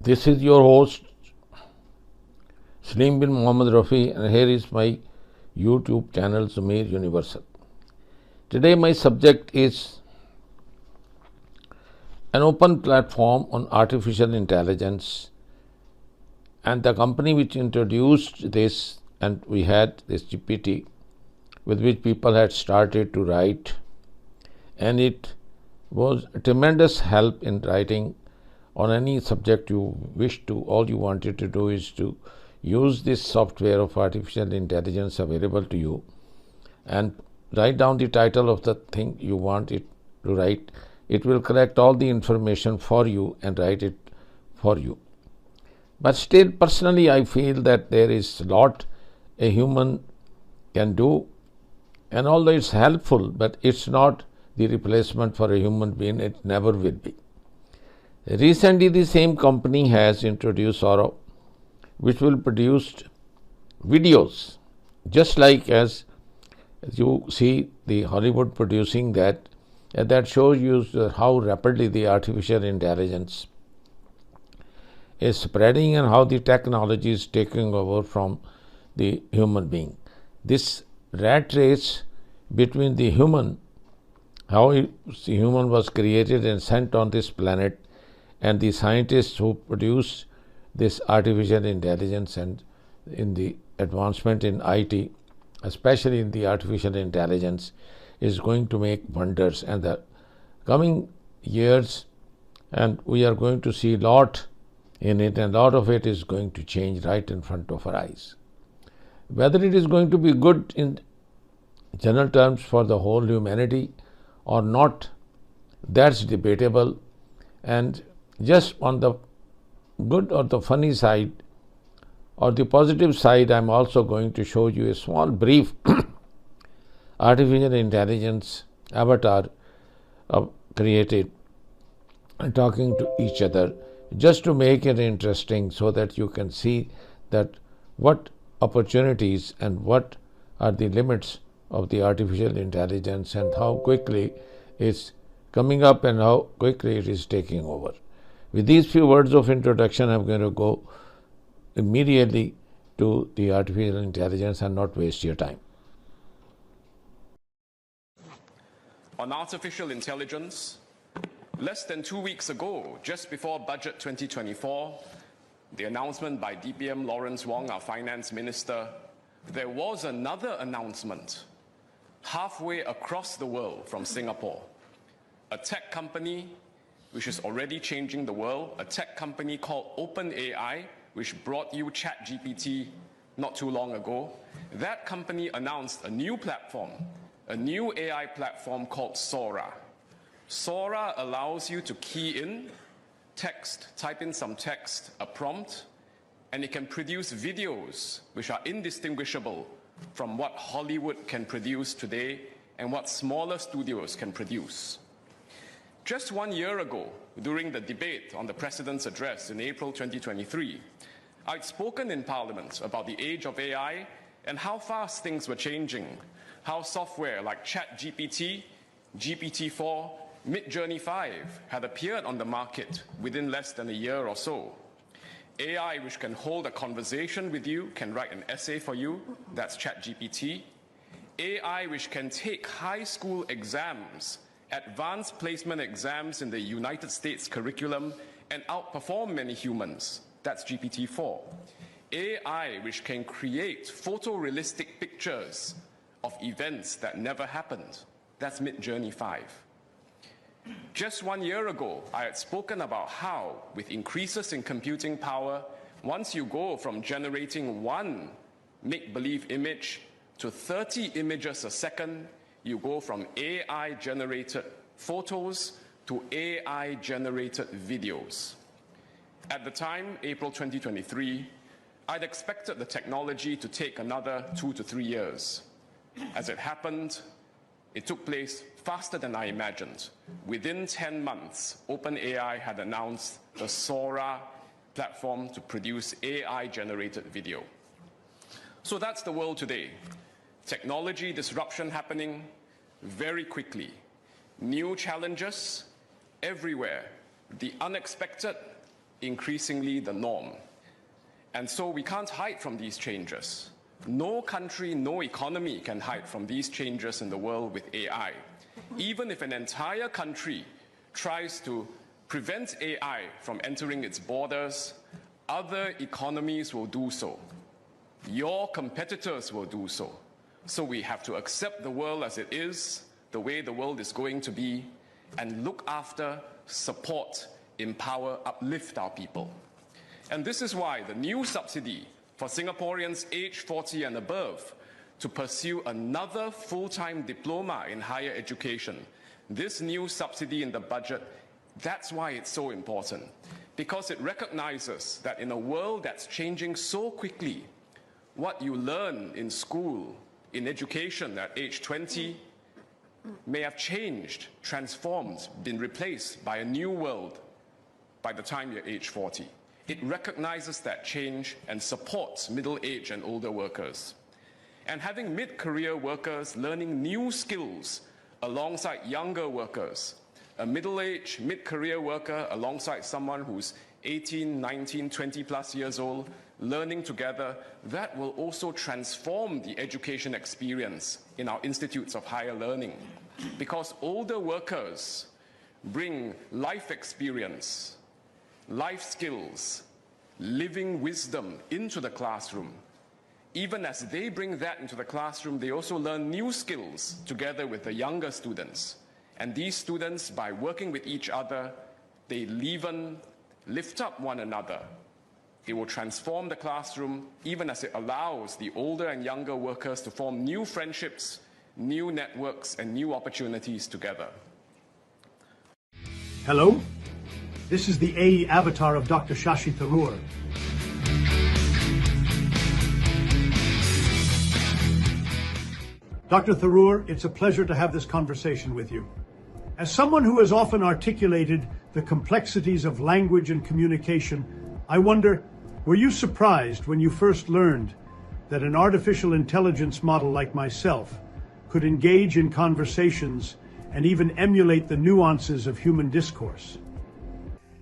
This is your host Salim bin Muhammad Rafi, and here is my YouTube channel Zamir Universal. Today my subject is an open platform on artificial intelligence, and the company which introduced this, and we had this GPT with which people had started to write, and it was a tremendous help in writing on any subject you wish to. All you wanted to do is to use this software of artificial intelligence available to you and write down the title of the thing you want it to write. It will collect all the information for you and write it for you. But still, personally, I feel that there is a lot a human can do, and although it's helpful, but it's not the replacement for a human being. It never will be. Recently, the same company has introduced Sora, which will produce videos, just like as you see the Hollywood producing that. That shows you how rapidly the artificial intelligence is spreading and how the technology is taking over from the human being. This rat race between the human, how the human was created and sent on this planet, and the scientists who produced this artificial intelligence, and in the advancement in IT, especially in the artificial intelligence, is going to make wonders. And the coming years, and we are going to see a lot in it, and a lot of it is going to change right in front of our eyes. Whether it is going to be good in general terms for the whole humanity or not, that's debatable. And just on the good or the funny side or the positive side, I'm also going to show you a small brief artificial intelligence avatar created and talking to each other, just to make it interesting so that you can see that what opportunities and what are the limits of the artificial intelligence and how quickly it's coming up and how quickly it is taking over. With these few words of introduction, I'm going to go immediately to the artificial intelligence and not waste your time. On artificial intelligence, less than 2 weeks ago, just before Budget 2024, the announcement by DPM Lawrence Wong, our finance minister, there was another announcement halfway across the world from Singapore. A tech company which is already changing the world, a tech company called OpenAI, which brought you ChatGPT not too long ago. That company announced a new platform, a new AI platform called Sora. Sora allows you to key in text, type in some text, a prompt, and it can produce videos which are indistinguishable from what Hollywood can produce today and what smaller studios can produce. Just 1 year ago, during the debate on the President's address in April 2023, I'd spoken in Parliament about the age of AI and how fast things were changing, how software like ChatGPT, GPT-4, Midjourney 5 had appeared on the market within less than a year or so. AI which can hold a conversation with you, can write an essay for you, that's ChatGPT. AI which can take high school exams, advanced placement exams in the United States curriculum and outperform many humans, that's GPT-4. AI which can create photorealistic pictures of events that never happened, that's Midjourney 5. Just 1 year ago, I had spoken about how, with increases in computing power, once you go from generating one make-believe image to 30 images a second, you go from AI-generated photos to AI-generated videos. At the time, April 2023, I'd expected the technology to take another 2 to 3 years. As it happened, it took place faster than I imagined. Within 10 months, OpenAI had announced the Sora platform to produce AI-generated video. So that's the world today. Technology disruption happening very quickly. New challenges everywhere. The unexpected increasingly the norm. And so we can't hide from these changes. No country, no economy can hide from these changes in the world with AI. Even if an entire country tries to prevent AI from entering its borders, other economies will do so. Your competitors will do so. So we have to accept the world as it is, the way the world is going to be, and look after, support, empower, uplift our people. And this is why the new subsidy for Singaporeans aged 40 and above to pursue another full-time diploma in higher education, this new subsidy in the budget, that's why it's so important. Because it recognizes that in a world that's changing so quickly, what you learn in school, in education at age 20, may have changed, transformed, been replaced by a new world by the time you're age 40. It recognizes that change and supports middle-aged and older workers. And having mid-career workers learning new skills alongside younger workers, a middle-aged, mid-career worker alongside someone who's 18, 19, 20 plus years old, learning together, that will also transform the education experience in our institutes of higher learning. Because older workers bring life experience, life skills, living wisdom into the classroom. Even as they bring that into the classroom, they also learn new skills together with the younger students. And these students, by working with each other, they lift up one another. It will transform the classroom, even as it allows the older and younger workers to form new friendships, new networks, and new opportunities together. Hello, this is the AE avatar of Dr. Shashi Tharoor. Dr. Tharoor, it's a pleasure to have this conversation with you. As someone who has often articulated the complexities of language and communication, I wonder, were you surprised when you first learned that an artificial intelligence model like myself could engage in conversations and even emulate the nuances of human discourse?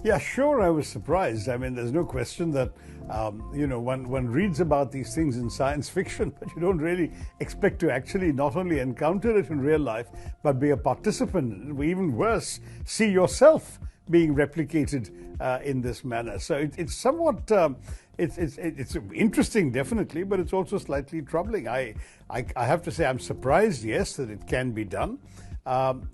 Yeah, sure, I was surprised. I mean, there's no question that, one reads about these things in science fiction, but you don't really expect to actually not only encounter it in real life, but be a participant, or even worse, see yourself being replicated in this manner. So it's somewhat, it's interesting, definitely, but it's also slightly troubling. I have to say I'm surprised, yes, that it can be done.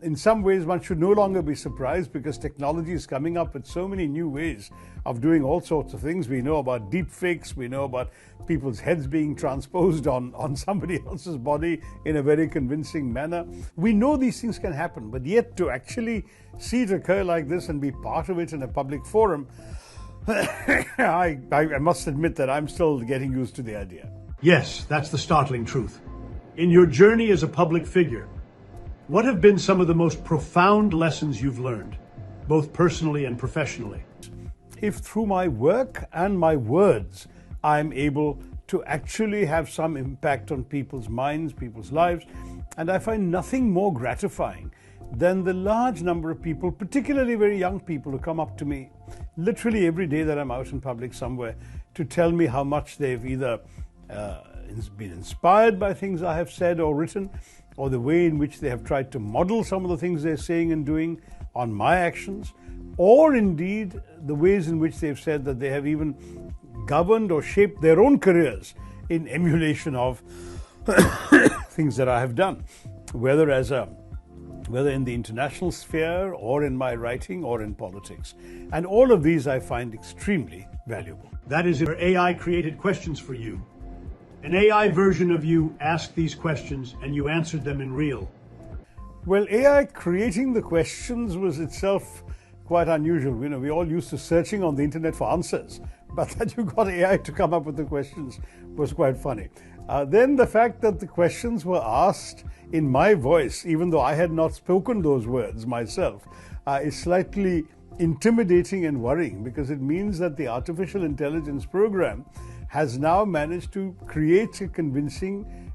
In some ways, one should no longer be surprised because technology is coming up with so many new ways of doing all sorts of things. We know about deep fakes, we know about people's heads being transposed on somebody else's body in a very convincing manner. We know these things can happen, but yet to actually see it occur like this and be part of it in a public forum, I must admit that I'm still getting used to the idea. Yes, that's the startling truth. In your journey as a public figure, what have been some of the most profound lessons you've learned, both personally and professionally? If through my work and my words, I'm able to actually have some impact on people's minds, people's lives, and I find nothing more gratifying than the large number of people, particularly very young people, who come up to me literally every day that I'm out in public somewhere to tell me how much they've either been inspired by things I have said or written, or the way in which they have tried to model some of the things they're saying and doing on my actions, or indeed the ways in which they've said that they have even governed or shaped their own careers in emulation of things that I have done, whether in the international sphere or in my writing or in politics. And all of these I find extremely valuable. That is, where AI created questions for you. An AI version of you asked these questions and you answered them in real. Well, AI creating the questions was itself quite unusual. We all used to searching on the internet for answers, but that you got AI to come up with the questions was quite funny. Then the fact that the questions were asked in my voice, even though I had not spoken those words myself, is slightly intimidating and worrying, because it means that the artificial intelligence program has now managed to create a convincing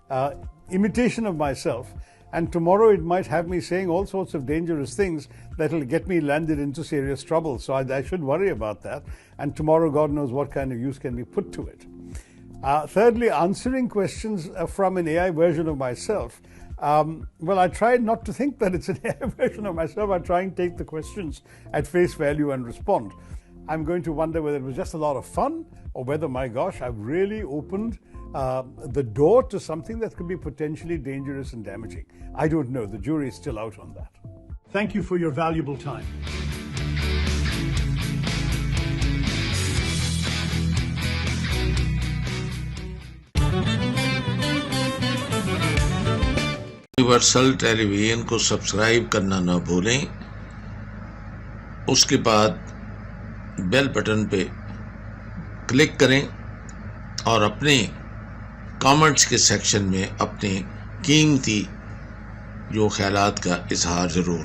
imitation of myself and tomorrow it might have me saying all sorts of dangerous things that will get me landed into serious trouble. So I should worry about that. And tomorrow, God knows what kind of use can be put to it. Thirdly, answering questions from an AI version of myself. Well, I try not to think that it's an AI version of myself. I try and take the questions at face value and respond. I'm going to wonder whether it was just a lot of fun or whether, my gosh, I've really opened the door to something that could be potentially dangerous and damaging. I don't know. The jury is still out on that. Thank you for your valuable time. Universal television को subscribe करना ना भूलें। उसके बाद bell button पे click करें और अपने कमेंट्स के सेक्शन में अपने कीमती जो ख्यालात का इजहार ज़रूर